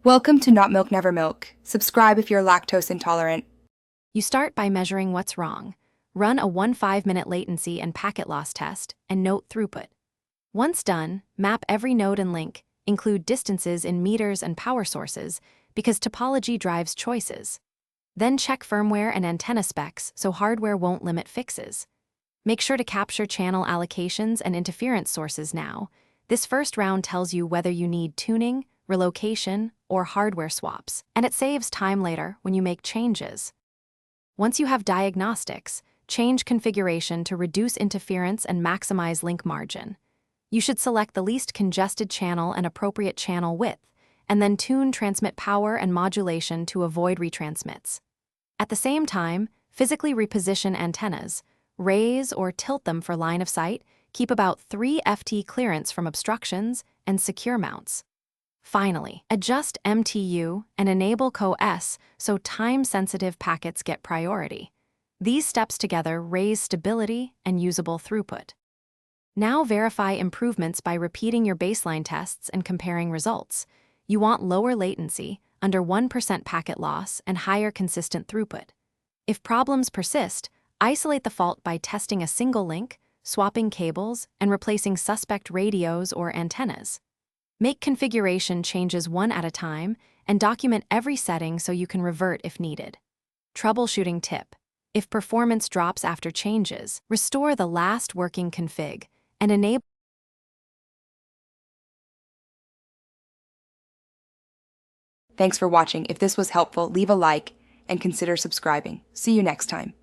Welcome to Not Milk Never Milk. Subscribe if you're lactose intolerant. You start by measuring what's wrong. Run a 5-minute latency and packet loss test, and note throughput. Once done, map every node and link, include distances in meters and power sources, because topology drives choices. Then check firmware and antenna specs so hardware won't limit fixes. Make sure to capture channel allocations and interference sources now. This first round tells you whether you need tuning, relocation, or hardware swaps, and it saves time later when you make changes. Once you have diagnostics, change configuration to reduce interference and maximize link margin. You should select the least congested channel and appropriate channel width, and then tune transmit power and modulation to avoid retransmits. At the same time, physically reposition antennas, raise or tilt them for line of sight, keep about 3 ft clearance from obstructions, and secure mounts. Finally, adjust MTU and enable CoS so time-sensitive packets get priority. These steps together raise stability and usable throughput. Now verify improvements by repeating your baseline tests and comparing results. You want lower latency, under 1% packet loss, and higher consistent throughput. If problems persist, isolate the fault by testing a single link, swapping cables, and replacing suspect radios or antennas. Make configuration changes one at a time and document every setting so you can revert if needed. Troubleshooting tip: if performance drops after changes, restore the last working config and enable. Thanks for watching. If this was helpful, leave a like and consider subscribing. See you next time.